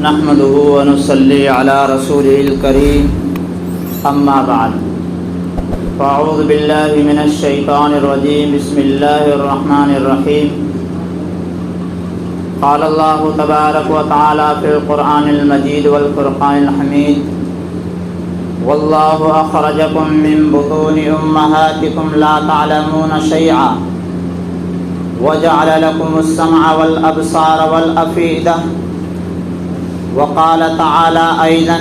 نحمده ونصلي على رسوله الكريم أما بعد فأعوذ بالله من الشيطان الرجيم بسم الله الرحمن الرحيم قال الله تبارك وتعالى في القرآن المجيد والفرقان الحميد والله أخرجكم من بطون أمهاتكم لا تعلمون شيئا وجعل لكم السمع والأبصار والأفئدة وقال تعالى أيضا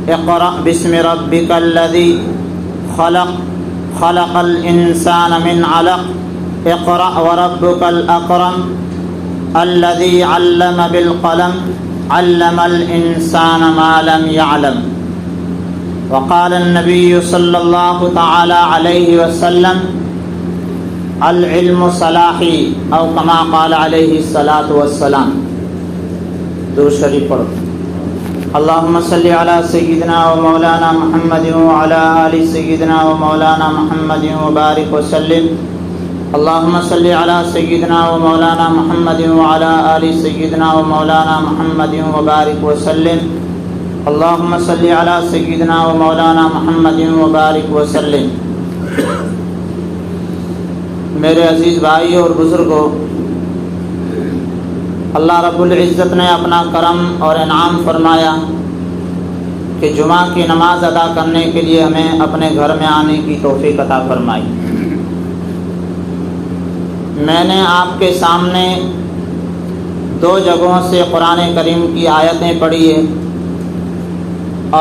اقرأ باسم ربك الذي خلق الإنسان من علق اقرأ وربك الأكرم الذي علم بالقلم علم الإنسان ما لم يعلم وقال النبي صلى الله تعالى عليه وسلم العلم صلاحي أو كما قال عليه الصلاة والسلام. درود شریف پڑھو. اللهم صل على سيدنا ومولانا محمد وعلى آل سيدنا ومولانا محمد وبارك وسلم. اللهم صل على سيدنا ومولانا محمد وعلى آل سيدنا ومولانا محمد وبارك وسلم. اللهم صل على سيدنا ومولانا محمد وبارك وسلم. میرے عزیز بھائی اور بزرگوں، اللہ رب العزت نے اپنا کرم اور انعام فرمایا کہ جمعہ کی نماز ادا کرنے کے لیے ہمیں اپنے گھر میں آنے کی توفیق عطا فرمائی. میں نے آپ کے سامنے دو جگہوں سے قرآن کریم کی آیتیں پڑھی ہیں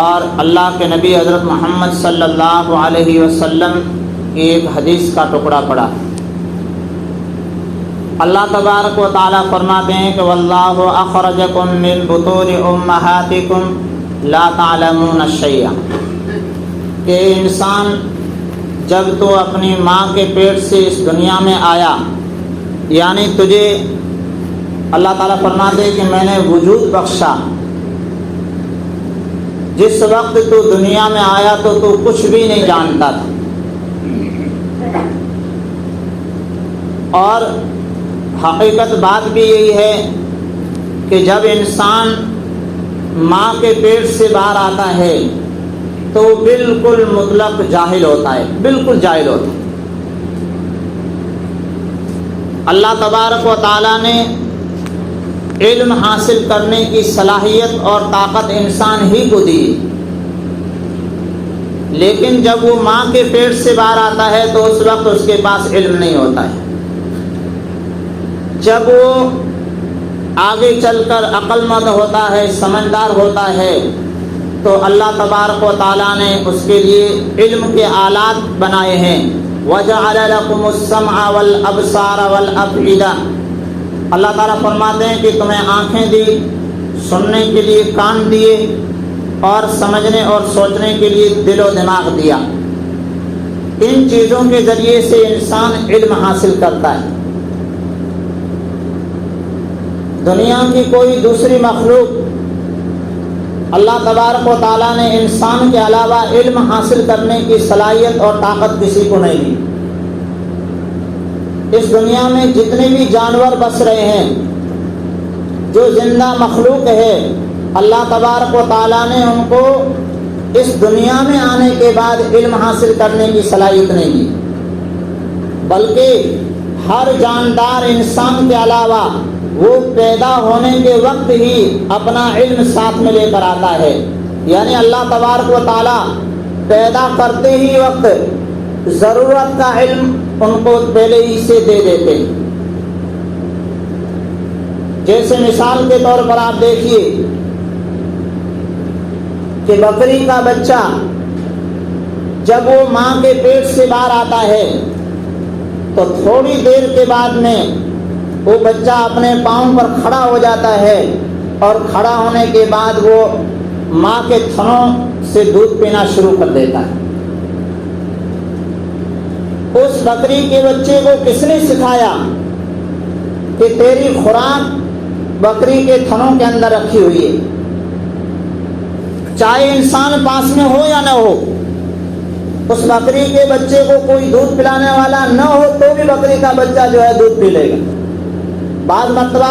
اور اللہ کے نبی حضرت محمد صلی اللہ علیہ وسلم کی ایک حدیث کا ٹکڑا پڑھا. اللہ تبارک و تعالیٰ فرماتے ہیں کہ واللہ اخرجکم من بطون امہاتکم لا تعلمون شیئا، کہ انسان جب تو اپنی ماں کے پیٹ سے اس دنیا میں آیا، یعنی تجھے اللہ تعالیٰ فرماتے ہیں کہ میں نے وجود بخشا. جس وقت تو دنیا میں آیا تو کچھ بھی نہیں جانتا تھا، اور حقیقت بات بھی یہی ہے کہ جب انسان ماں کے پیٹ سے باہر آتا ہے تو بالکل مطلق جاہل ہوتا ہے، بالکل جاہل ہوتا ہے. اللہ تبارک و تعالیٰ نے علم حاصل کرنے کی صلاحیت اور طاقت انسان ہی کو دی، لیکن جب وہ ماں کے پیٹ سے باہر آتا ہے تو اس وقت اس کے پاس علم نہیں ہوتا ہے. جب وہ آگے چل کر عقل مند ہوتا ہے، سمجھدار ہوتا ہے، تو اللہ تبارک و تعالیٰ نے اس کے لیے علم کے آلات بنائے ہیں. وَجَعَلَ لَكُمُ السَّمْعَ وَالْأَبْصَارَ وَالْأَفْئِدَةَ. اللہ تعالیٰ فرماتے ہیں کہ تمہیں آنکھیں دی، سننے کے لیے کان دیے، اور سمجھنے اور سوچنے کے لیے دل و دماغ دیا. ان چیزوں کے ذریعے سے انسان علم حاصل کرتا ہے. دنیا کی کوئی دوسری مخلوق اللہ تبارک و تعالیٰ نے انسان کے علاوہ علم حاصل کرنے کی صلاحیت اور طاقت کسی کو نہیں دی. اس دنیا میں جتنے بھی جانور بس رہے ہیں، جو زندہ مخلوق ہے، اللہ تبارک و تعالیٰ نے ان کو اس دنیا میں آنے کے بعد علم حاصل کرنے کی صلاحیت نہیں دی، بلکہ ہر جاندار انسان کے علاوہ وہ پیدا ہونے کے وقت ہی اپنا علم ساتھ میں لے کر آتا ہے. یعنی اللہ تبارک و تعالیٰ پیدا کرتے ہی وقت ضرورت کا علم ان کو پہلے ہی سے دے دیتے. جیسے مثال کے طور پر آپ دیکھیے کہ بکری کا بچہ جب وہ ماں کے پیٹ سے باہر آتا ہے تو تھوڑی دیر کے بعد میں وہ بچہ اپنے پاؤں پر کھڑا ہو جاتا ہے، اور کھڑا ہونے کے بعد وہ ماں کے تھنوں سے دودھ پینا شروع کر دیتا ہے. اس بکری کے بچے کو کس نے سکھایا کہ تیری خوراک بکری کے تھنوں کے اندر رکھی ہوئی ہے؟ چاہے انسان پاس میں ہو یا نہ ہو، اس بکری کے بچے کو کوئی دودھ پلانے والا نہ ہو تو بھی بکری کا بچہ جو ہے دودھ پی لے گا. بعض مرتبہ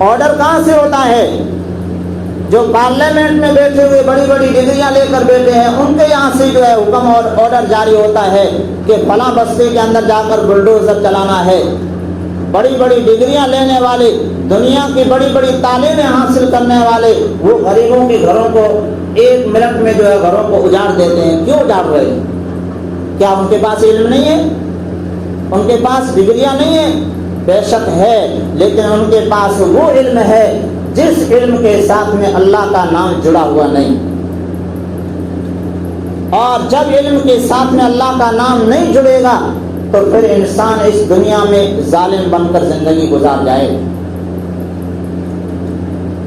آرڈر کہاں سے ہوتا ہے؟ جو پارلیمنٹ میں بیٹھے ہوئے بڑی بڑی ڈگریاں لے کر بیٹھے ہیں ان کے یہاں سے جو ہے حکم اور آرڈر جاری ہوتا ہے کہ فلاں بستی کے اندر جا کر بلڈوزر چلانا ہے۔ بڑی بڑی ڈگریاں لینے والے، دنیا کی بڑی بڑی تعلیمیں حاصل کرنے والے، وہ غریبوں کے گھروں کو 1 منٹ میں جو ہے گھروں کو اجاڑ دیتے ہیں۔ کیوں اجاڑ رہے ہیں؟ کیا ان کے پاس علم نہیں ہے؟ ان کے پاس ڈگریاں نہیں ہیں؟ بے شک ہے، لیکن ان کے پاس وہ علم ہے جس علم کے ساتھ میں اللہ کا نام جڑا ہوا نہیں۔ اور جب علم کے ساتھ میں اللہ کا نام نہیں جڑے گا تو پھر انسان اس دنیا میں ظالم بن کر زندگی گزار جائے۔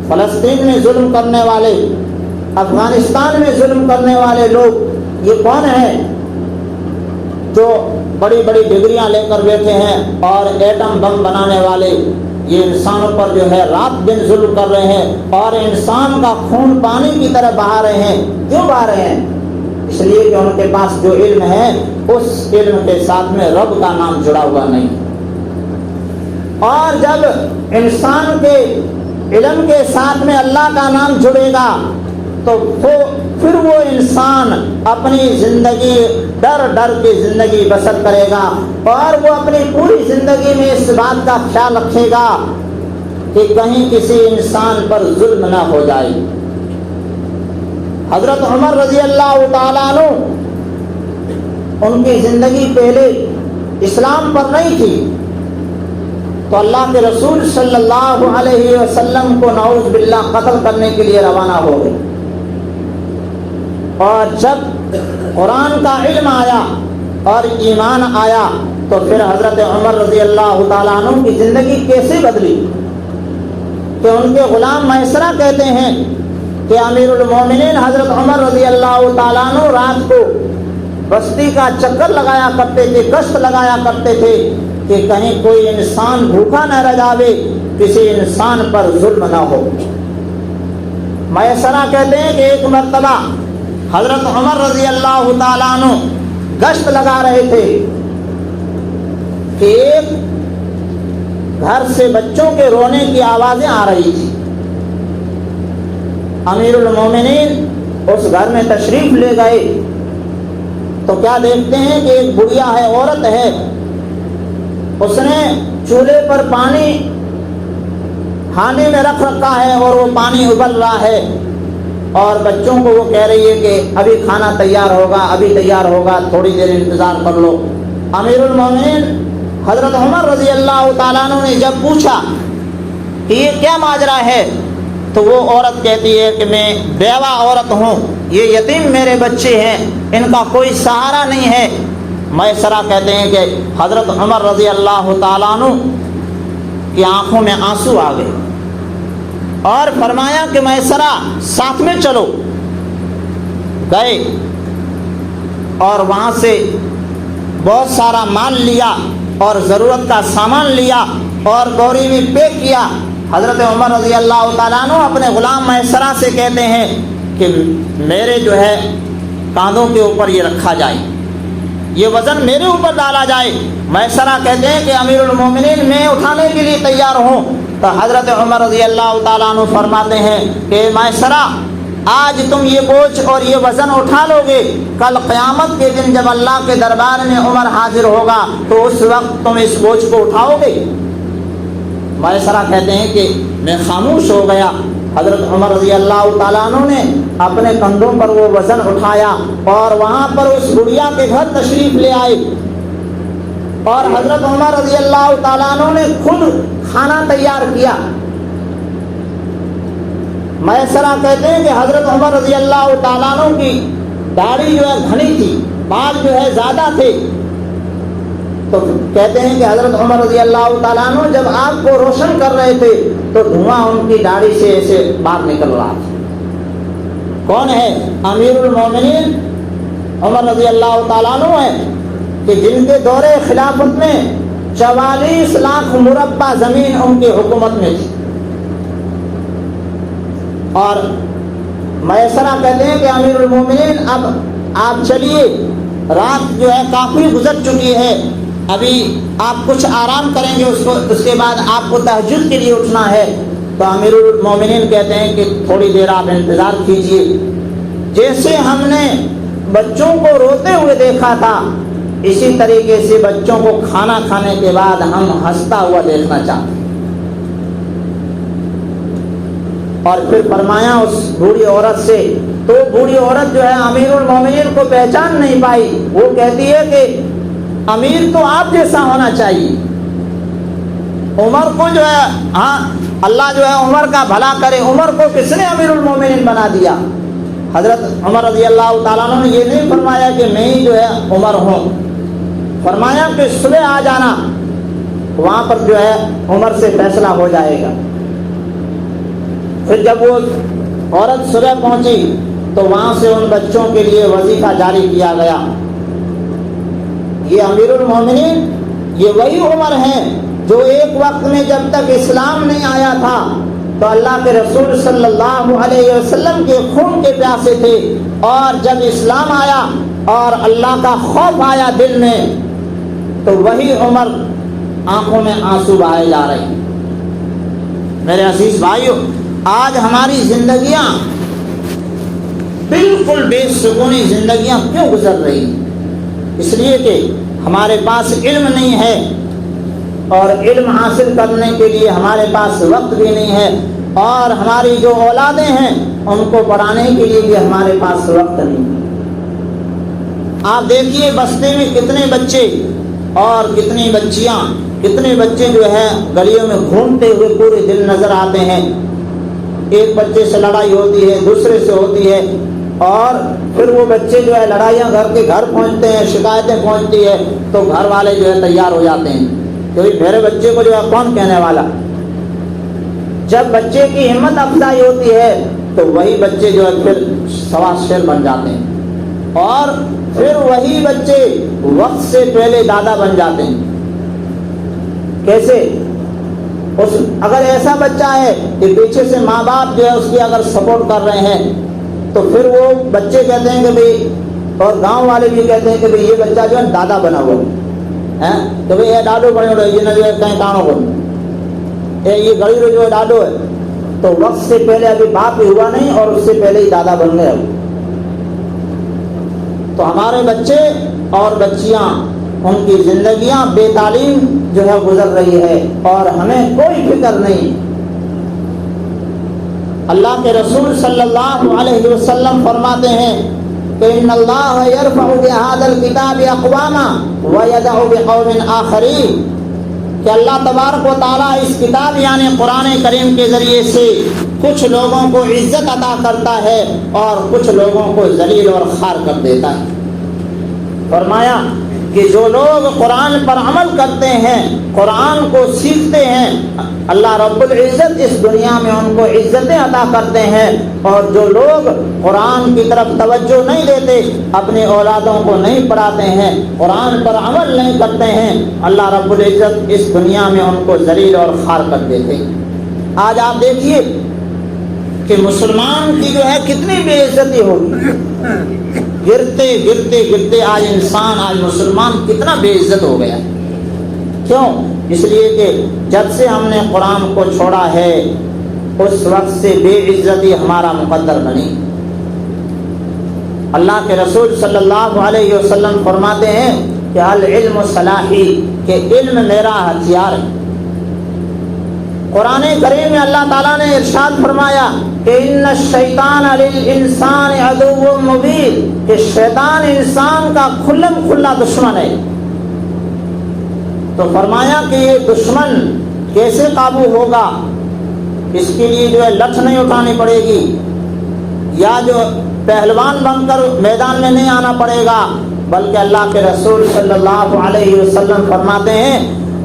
فلسطین میں ظلم کرنے والے، افغانستان میں ظلم کرنے والے لوگ یہ کون ہیں؟ جو بڑی بڑی ڈگریاں لے کر بیٹھے ہیں اور ایٹم بم بنانے والے، یہ انسانوں پر جو ہے رات دن ظلم کر رہے ہیں اور انسان کا خون پانی کی طرح بہا رہے ہیں۔ کیوں بہا رہے ہیں؟ اس لیے کہ ان کے پاس جو علم ہے اس علم کے ساتھ میں رب کا نام جڑا ہوا نہیں۔ اور جب انسان کے علم کے ساتھ میں اللہ کا نام جڑے گا تو پھر وہ انسان اپنی زندگی ڈر ڈر کے زندگی بسر کرے گا اور وہ اپنی پوری زندگی میں اس بات کا خیال رکھے گا کہ کہیں کسی انسان پر ظلم نہ ہو جائے۔ حضرت عمر رضی اللہ تعالیٰ عنہ، ان کی زندگی پہلے اسلام پر نہیں تھی تو اللہ کے رسول صلی اللہ علیہ وسلم کو نعوذ باللہ قتل کرنے کے لیے روانہ ہو گئے۔ اور جب قرآن کا علم آیا اور ایمان آیا تو پھر حضرت عمر رضی اللہ تعالیٰ عنہ کی زندگی کیسے بدلی کہ ان کے غلام میسرہ کہتے ہیں کہ امیر المومنین حضرت عمر رضی اللہ تعالیٰ عنہ رات کو بستی کا چکر لگایا کرتے تھے، گشت لگایا کرتے تھے کہ کہیں کوئی انسان بھوکا نہ رہ جاوے، کسی انسان پر ظلم نہ ہو۔ میسرہ کہتے ہیں کہ ایک مرتبہ حضرت عمر رضی اللہ تعالیٰ عنہ گشت لگا رہے تھے کہ ایک گھر سے بچوں کے رونے کی آوازیں آ رہی تھی۔ امیر المومنین اس گھر میں تشریف لے گئے تو کیا دیکھتے ہیں کہ ایک بڑھیا ہے، عورت ہے، اس نے چولہے پر پانی ہانے میں رکھ رکھا ہے اور وہ پانی ابل رہا ہے اور بچوں کو وہ کہہ رہی ہے کہ ابھی کھانا تیار ہوگا، ابھی تیار ہوگا، تھوڑی دیر انتظار کر لو۔ امیر المومنین حضرت عمر رضی اللہ تعالیٰ عنہ نے جب پوچھا کہ یہ کیا ماجرا ہے تو وہ عورت کہتی ہے کہ میں بیوہ عورت ہوں، یہ یتیم میرے بچے ہیں، ان کا کوئی سہارا نہیں ہے۔ میسرہ کہتے ہیں کہ حضرت عمر رضی اللہ تعالیٰ عنہ کی آنکھوں میں آنسو آ گئے اور فرمایا کہ میسرہ ساتھ میں چلو۔ گئے اور وہاں سے بہت سارا مال لیا اور ضرورت کا سامان لیا اور بوری میں پیک کیا۔ حضرت عمر رضی اللہ تعالیٰ عنہ اپنے غلام میسرہ سے کہتے ہیں کہ میرے جو ہے کاندھوں کے اوپر یہ رکھا جائے، یہ وزن میرے اوپر ڈالا جائے۔ میسرہ کہتے ہیں کہ امیر المومنین میں اٹھانے کے لیے تیار ہوں۔ تو حضرت عمر رضی اللہ تعالیٰ عنہ فرماتے ہیں کہ میسرہ آج تم یہ بوجھ اور یہ وزن اٹھا لو گے، کل قیامت کے دن جب اللہ کے دربار میں عمر حاضر ہوگا تو اس وقت تم اس بوجھ کو اٹھاؤ گے؟ میسرہ کہتے ہیں کہ میں خاموش ہو گیا۔ حضرت عمر رضی اللہ تعالیٰ عنہ نے اپنے کندھوں پر وہ وزن اٹھایا اور وہاں پر اس بڑھیا کے گھر تشریف لے آئے اور حضرت عمر رضی اللہ تعالیٰ عنہ نے خود کھانا تیار کیا۔ میسرہ کہتے ہیں کہ حضرت عمر رضی اللہ تعالیٰ عنہ کی داڑھی جو ہے گھنی تھی، بال جو ہے زیادہ تھے، تو کہتے ہیں کہ حضرت عمر رضی اللہ تعالیٰ عنہ جب آگ کو روشن کر رہے تھے تو دھواں ان کی داڑھی سے ایسے باہر نکل رہا تھا۔ کون ہے؟ امیر المومنین عمر رضی اللہ تعالیٰ عنہ ہیں کہ جن کے دور خلافت میں 44 لاکھ مربع زمین ان کی حکومت میں تھی۔ اور میسرہ کہتے ہیں کہ امیر المومنین اب آپ چلیے، رات جو ہے کافی گزر چکی ہے، ابھی آپ کچھ آرام کریں گے، اس کے بعد آپ کو تہجد کے لیے اٹھنا ہے۔ تو امیر المومنین کہتے ہیں کہ تھوڑی دیر آپ انتظار کیجیے. جیسے ہم نے بچوں کو روتے ہوئے دیکھا تھا اسی طریقے سے بچوں کو کھانا کھانے کے بعد ہم ہنستا ہوا دیکھنا چاہتے ہیں. اور پھر فرمایا اس بوڑھی عورت سے, تو بوڑھی عورت جو ہے امیر المومنین کو پہچان نہیں پائی. وہ کہتی ہے کہ امیر تو آپ جیسا ہونا چاہیے. عمر کو جو ہے, ہاں اللہ جو ہے عمر کا بھلا کرے, عمر کو کس نے امیر المومنین بنا دیا؟ حضرت عمر رضی اللہ تعالیٰ عنہ نے یہ نہیں فرمایا کہ میں ہی جو ہے عمر ہوں, فرمایا کہ صبح آ جانا, وہاں پر جو ہے عمر سے فیصلہ ہو جائے گا. پھر جب وہ عورت صبح پہنچی تو وہاں سے ان بچوں کے لیے وظیفہ جاری کیا گیا. یہ امیر المومنین یہ وہی عمر ہیں جو ایک وقت میں جب تک اسلام نہیں آیا تھا تو اللہ کے رسول صلی اللہ علیہ وسلم کے خون کے پیاسے تھے, اور جب اسلام آیا اور اللہ کا خوف آیا دل میں تو وہی عمر آنکھوں میں آنسو بہائے جا رہے ہیں. میرے عزیز بھائیو, آج ہماری زندگیاں بالکل بے سکونی زندگیاں کیوں گزر رہی ہیں؟ اس لیے کہ ہمارے پاس علم نہیں ہے, اور علم حاصل کرنے کے لیے ہمارے پاس وقت بھی نہیں ہے, اور ہماری جو اولادیں ہیں ان کو پڑھانے کے لیے بھی ہمارے پاس وقت نہیں ہے. آپ دیکھیے بستی میں کتنے بچے اور کتنی بچیاں, کتنے بچے جو ہے گلیوں میں گھومتے ہوئے پورے دن نظر آتے ہیں. ایک بچے سے لڑائی ہوتی ہے, دوسرے سے ہوتی ہے, اور پھر وہ بچے جو ہے لڑائیاں گھر کے گھر پہنچتے ہیں, شکایتیں پہنچتی ہے تو گھر والے جو ہے تیار ہو جاتے ہیں کہ میرے بچے کو جو ہے کون کہنے والا. جب بچے کی ہمت افزائی ہوتی ہے تو وہی بچے جو ہے پھر سوا شیر بن جاتے ہیں, اور پھر وہی بچے وقت سے پہلے دادا بن جاتے ہیں. کیسے؟ اگر ایسا بچہ ہے کہ پیچھے سے ماں باپ جو ہے اس کی اگر سپورٹ کر رہے ہیں تو پھر وہ بچے کہتے ہیں کہ بھئی, اور گاؤں والے بھی کہتے ہیں کہ بھئی یہ بچہ جو ہے دادا بنا ہوا ہے, تو بھئی یہ ڈاڈو بنے ہوئے یہ نہ جو ہے کہیں کانوں کو یہ گڑی جو ہے ڈاڈو ہے, تو وقت سے پہلے ابھی باپ ہی ہوا نہیں اور اس سے پہلے ہی دادا بن گئے. تو ہمارے بچے اور بچیاں ان کی زندگیاں بے تعلیم جو ہے گزر رہی ہے اور ہمیں کوئی فکر نہیں. اللہ کے رسول صلی اللہ علیہ وسلم فرماتے ہیں کہ ان اللہ یرفع بهذا الكتاب اقواما ويدع بقوم آخرین, کہ اللہ تبارک و تعالیٰ اس کتاب یعنی قرآن کریم کے ذریعے سے کچھ لوگوں کو عزت عطا کرتا ہے اور کچھ لوگوں کو ذلیل اور خوار کر دیتا ہے. فرمایا کہ جو لوگ قرآن پر عمل کرتے ہیں, قرآن کو سیکھتے ہیں, اللہ رب العزت اس دنیا میں ان کو عزتیں عطا کرتے ہیں, اور جو لوگ قرآن کی طرف توجہ نہیں دیتے, اپنی اولادوں کو نہیں پڑھاتے ہیں, قرآن پر عمل نہیں کرتے ہیں, اللہ رب العزت اس دنیا میں ان کو ذلیل اور خوار کر دیتے ہیں. آج آپ دیکھیے کہ مسلمان کی جو ہے کتنی بے عزتی ہوگی, گرتے گرتے گرتے آج انسان, آج مسلمان کتنا بے عزت ہو گیا. کیوں؟ اس لیے کہ جب سے ہم نے قرآن کو چھوڑا ہے اس وقت سے بے عزتی ہمارا مقدر بنی. اللہ کے رسول صلی اللہ علیہ وسلم فرماتے ہیں کہ العلم سلاحی, کہ علم میرا ہتھیار ہے. قرآن کریم میں اللہ تعالیٰ نے ارشاد فرمایا کہ ان الشیطان للانسان عدو مبین, کہ شیطان انسان کا کھلم کھلا دشمن ہے. تو فرمایا کہ یہ دشمن کیسے قابو ہوگا؟ اس کے لیے جو ہے لٹھ نہیں اٹھانی پڑے گی, یا جو پہلوان بن کر میدان میں نہیں آنا پڑے گا, بلکہ اللہ کے رسول صلی اللہ علیہ وسلم فرماتے ہیں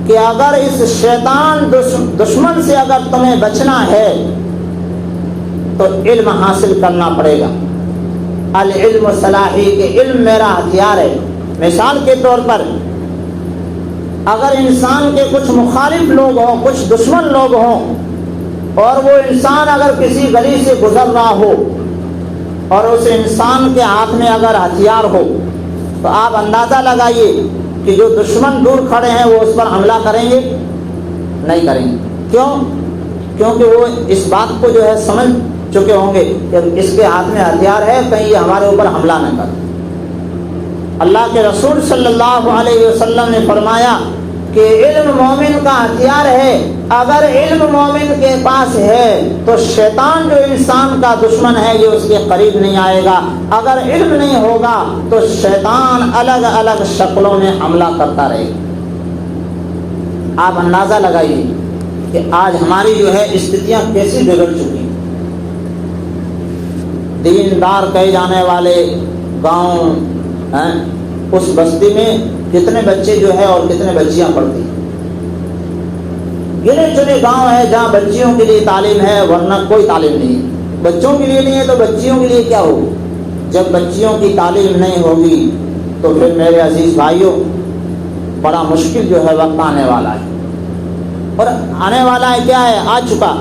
کہ اگر اس شیطان دشمن سے اگر تمہیں بچنا ہے تو علم حاصل کرنا پڑے گا. العلم سلاحی, کہ علم میرا ہتھیار ہے. مثال کے طور پر اگر انسان کے کچھ مخالف لوگ ہوں, کچھ دشمن لوگ ہوں, اور وہ انسان اگر کسی گلی سے گزر رہا ہو اور اس انسان کے ہاتھ میں اگر ہتھیار ہو, تو آپ اندازہ لگائیے کہ جو دشمن دور کھڑے ہیں وہ اس پر حملہ کریں گے؟ نہیں کریں گے. کیوں؟ کیونکہ وہ اس بات کو جو ہے سمجھ چکے ہوں گے کہ اس کے ہاتھ میں ہتھیار ہے، کہیں یہ ہمارے اوپر حملہ نہ کر۔ اللہ کے رسول صلی اللہ علیہ وسلم نے فرمایا کہ علم مومن کا ہتھیار ہے، اگر علم مومن کے پاس ہے تو شیطان جو انسان کا دشمن ہے یہ اس کے قریب نہیں آئے گا، اگر علم نہیں ہوگا تو شیطان الگ الگ شکلوں میں حملہ کرتا رہے گا۔ آپ اندازہ لگائیے کہ آج ہماری جو ہے استھتیاں کیسی بگڑ چکی ہیں۔ دیندار کہے جانے والے گاؤں ہیں، اس بستی میں کتنے بچے جو ہے اور کتنے بچیاں پڑھتی ہیں۔ گنے چنے گاؤں ہے جہاں بچیوں کے لیے تعلیم ہے، ورنہ کوئی تعلیم نہیں ہے۔ بچوں کے لیے نہیں ہے تو بچیوں کے لیے کیا ہوگی؟ جب بچیوں کی تعلیم نہیں ہوگی تو پھر میرے عزیز بھائیوں بڑا مشکل جو ہے وقت آنے والا ہے، اور آنے والا ہے کیا ہے، آ چکا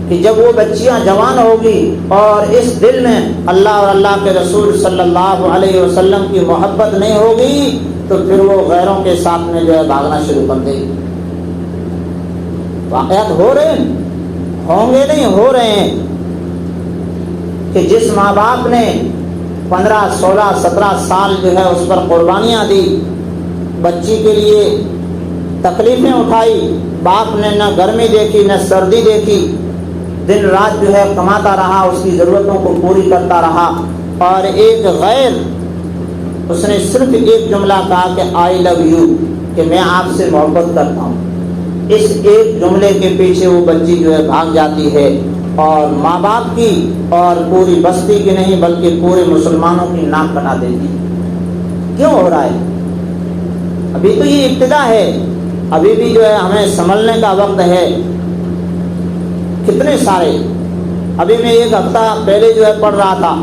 کہ جب وہ بچیاں جوان ہوگی اور اس دل میں اللہ اور اللہ کے رسول صلی اللہ علیہ وسلم کی محبت نہیں ہوگی تو پھر وہ غیروں کے ساتھ میں جو ہے بھاگنا شروع کر دے گی۔ واقعات ہو رہے ہیں، ہوں گے نہیں، ہو رہے ہیں کہ جس ماں باپ نے 15 16 17 سال جو ہے اس پر قربانیاں دی، بچی کے لیے تکلیفیں اٹھائی، باپ نے نہ گرمی دیکھی نہ سردی دیکھی، دن رات جو ہے کماتا رہا، اس کی ضرورتوں کو پوری کرتا رہا، اور ایک غیر اس نے صرف ایک جملہ کہا کہ آئی لو یو، کہ میں آپ سے محبت کرتا ہوں، اس ایک جملے کے پیچھے وہ بچی جو ہے بھاگ جاتی ہے اور ماں باپ کی اور پوری بستی کی نہیں بلکہ پورے مسلمانوں کی ناک کٹا دیتی ہے۔ کیوں ہو رہا ہے؟ ابھی تو یہ ابتدا ہے، ابھی بھی جو ہے ہمیں سنبھلنے کا وقت ہے۔ کتنے سارے، ابھی میں ایک ہفتہ پہلے جو ہے پڑھ رہا تھا،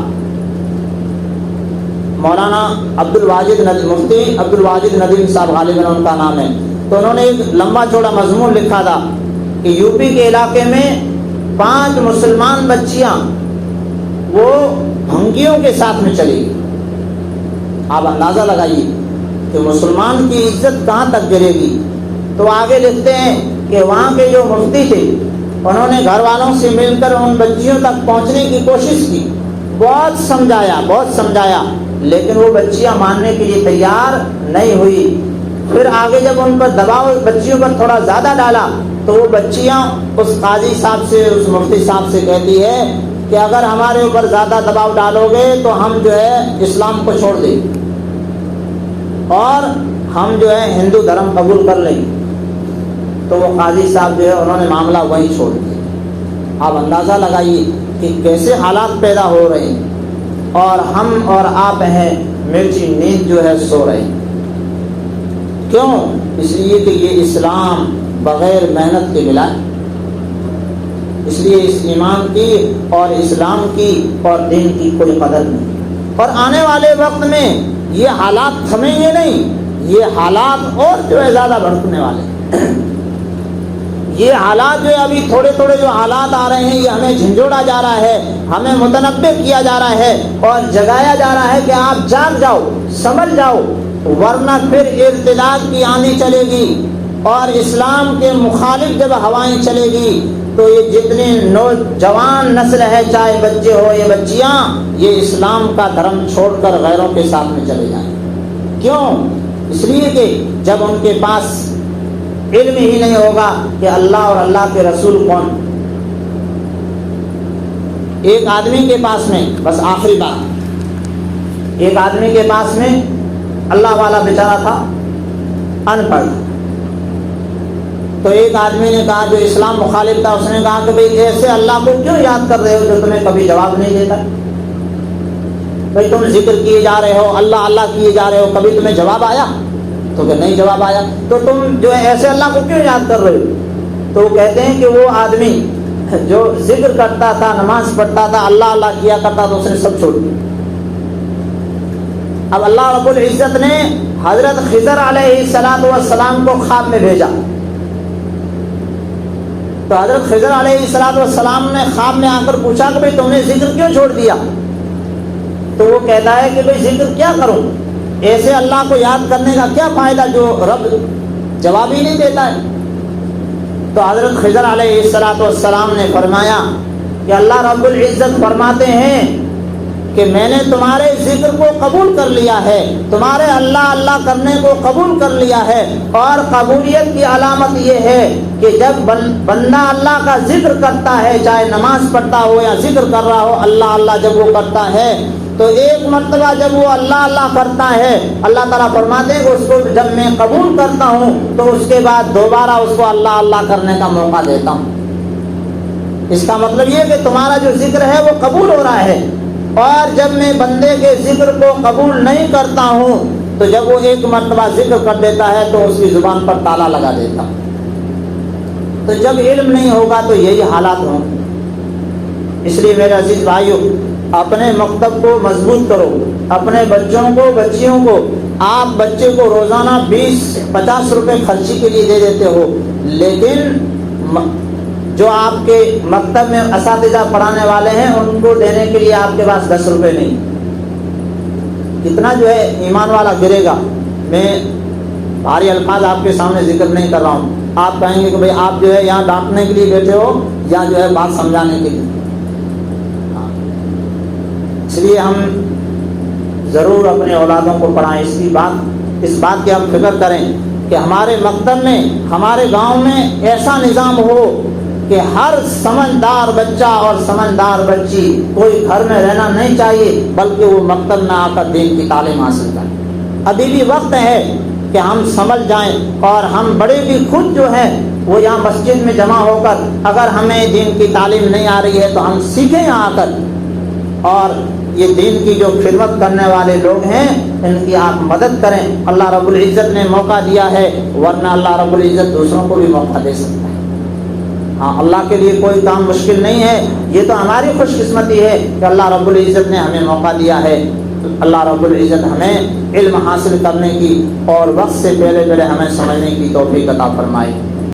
مولانا مفتی عبد الواجد ندیم صاحب غالباً ان کا نام ہے، تو انہوں نے ایک لمبا چوڑا مضمون لکھا تھا کہ یو پی کے علاقے میں 5 مسلمان بچیاں وہ بھنگیوں کے ساتھ میں چلی گئی۔ آپ اندازہ لگائیے کہ مسلمان کی عزت کہاں تک گرے گی۔ تو آگے لکھتے ہیں کہ وہاں کے جو مفتی تھے انہوں نے گھر والوں سے مل کر ان بچیوں تک پہنچنے کی کوشش کی، بہت سمجھایا، لیکن وہ بچیاں ماننے کے لیے تیار نہیں ہوئی۔ پھر آگے جب ان پر دباؤ بچیوں پر تھوڑا زیادہ ڈالا تو وہ بچیاں اس قاضی صاحب سے، اس مفتی صاحب سے کہتی ہے کہ اگر ہمارے اوپر زیادہ دباؤ ڈالو گے تو ہم جو ہے اسلام کو چھوڑ دیں گے اور ہم جو ہے ہندو دھرم قبول کر لیں گے۔ تو وہ قاضی صاحب جو ہے انہوں نے معاملہ وہیں چھوڑ دیا۔ آپ اندازہ لگائیے کہ کیسے حالات پیدا ہو رہے ہیں، اور ہم اور آپ ہیں مرچی نیند جو ہے سو رہے ہیں۔ کیوں؟ اس لیے کہ یہ اسلام بغیر محنت کے ملا ہے، اس لیے اس ایمان کی اور اسلام کی اور دین کی کوئی قدر نہیں۔ اور آنے والے وقت میں یہ حالات تھمیں گے نہیں، یہ حالات اور جو ہے زیادہ بھڑکنے والے ہیں۔ یہ حالات جو ابھی تھوڑے جو حالات آ رہے ہیں، یہ ہمیں جھنجھوڑا جا رہا ہے، ہمیں متنبہ کیا جا رہا ہے اور جگایا جا رہا ہے کہ آپ جاگ جاؤ، سنبھل جاؤ، ورنہ پھر ارتداد کی آندھی چلے گی اور اسلام کے مخالف جب ہوائیں چلے گی تو یہ جتنے نوجوان نسل ہے، چاہے بچے ہو یا بچیاں، یہ اسلام کا دھرم چھوڑ کر غیروں کے ساتھ میں چلے جائیں۔ کیوں؟ اس لیے کہ جب ان کے پاس علم ہی نہیں ہوگا کہ اللہ اور اللہ کے رسول کون۔ ایک آدمی کے پاس میں، بس آخری بات، ایک آدمی کے پاس میں اللہ والا بیچارہ تھا، ان پڑھ، تو ایک آدمی نے کہا جو اسلام مخالف تھا، اس نے کہا کہ بھئی ایسے اللہ کو کیوں یاد کر رہے ہو جو تمہیں کبھی جواب نہیں دیتا؟ بھئی تم ذکر کیے جا رہے ہو، اللہ اللہ کیے جا رہے ہو، کبھی تمہیں جواب آیا؟ تو کہ نہیں جواب آیا، تو تم جو ہے ایسے اللہ کو کیوں یاد کر رہے ہو؟ تو وہ کہتے ہیں کہ وہ آدمی جو ذکر کرتا تھا، نماز پڑھتا تھا، اللہ اللہ کیا کرتا تھا، اس نے سب چھوڑ دیا۔ اب اللہ رب العزت نے حضرت خضر علیہ السلام کو خواب میں بھیجا، تو حضرت خضر علیہ السلام نے خواب میں آ کر پوچھا کہ بھئی تم نے ذکر کیوں چھوڑ دیا؟ تو وہ کہتا ہے کہ بھئی ذکر کیا کروں، ایسے اللہ کو یاد کرنے کا کیا فائدہ جو رب جواب ہی نہیں دیتا ہے۔ تو حضرت خضر علیہ السلام نے فرمایا کہ اللہ رب العزت فرماتے ہیں کہ میں نے تمہارے ذکر کو قبول کر لیا ہے، تمہارے اللہ اللہ کرنے کو قبول کر لیا ہے، اور قبولیت کی علامت یہ ہے کہ جب بندہ اللہ کا ذکر کرتا ہے، چاہے نماز پڑھتا ہو یا ذکر کر رہا ہو، اللہ اللہ جب وہ کرتا ہے تو ایک مرتبہ جب وہ اللہ اللہ کرتا ہے، اللہ تعالیٰ فرماتے ہیں کہ اس کو جب میں قبول کرتا ہوں تو اس کے بعد دوبارہ اس کو اللہ اللہ کرنے کا موقع دیتا ہوں۔ اس کا مطلب یہ کہ تمہارا جو ذکر ہے وہ قبول ہو رہا ہے، اور جب میں بندے کے ذکر کو قبول نہیں کرتا ہوں تو جب وہ ایک مرتبہ ذکر کر دیتا ہے تو اس کی زبان پر تالا لگا دیتا ہوں۔ تو جب علم نہیں ہوگا تو یہی حالات ہوں۔ اس لیے میرے عزیز بھائیو، اپنے مکتب کو مضبوط کرو، اپنے بچوں کو بچیوں کو، آپ بچے کو روزانہ 20-50 روپے خرچی کے لیے دے دیتے ہو، لیکن جو آپ کے مکتب میں اساتذہ پڑھانے والے ہیں ان کو دینے کے لیے آپ کے پاس 10 روپے نہیں۔ کتنا جو ہے ایمان والا گرے گا۔ میں بھاری الفاظ آپ کے سامنے ذکر نہیں کر رہا ہوں، آپ کہیں گے کہ بھئی آپ جو ہے یہاں ڈانٹنے کے لیے بیٹھے ہو یا جو ہے بات سمجھانے کے لیے۔ اس لیے ہم ضرور اپنے اولادوں کو پڑھائیں، اس بات کی ہم فکر کریں کہ ہمارے مکتب میں، ہمارے گاؤں میں ایسا نظام ہو کہ ہر سمجھدار بچہ اور سمجھدار بچی کوئی گھر میں رہنا نہیں چاہیے، بلکہ وہ مکتب میں آ کر دین کی تعلیم حاصل کریں۔ ابھی بھی وقت ہے کہ ہم سمجھ جائیں، اور ہم بڑے بھی خود جو ہیں وہ یہاں مسجد میں جمع ہو کر، اگر ہمیں دین کی تعلیم نہیں آ رہی ہے تو ہم سیکھیں یہاں آ کر، اور یہ دین کی جو خدمت کرنے والے لوگ ہیں ان کی آپ مدد کریں۔ اللہ رب العزت نے موقع دیا ہے، ورنہ اللہ رب العزت دوسروں کو بھی موقع دے سکتا ہے۔ ہاں، اللہ کے لیے کوئی کام مشکل نہیں ہے، یہ تو ہماری خوش قسمتی ہے کہ اللہ رب العزت نے ہمیں موقع دیا ہے۔ اللہ رب العزت ہمیں علم حاصل کرنے کی اور وقت سے پہلے ہمیں سمجھنے کی توفیق عطا فرمائے۔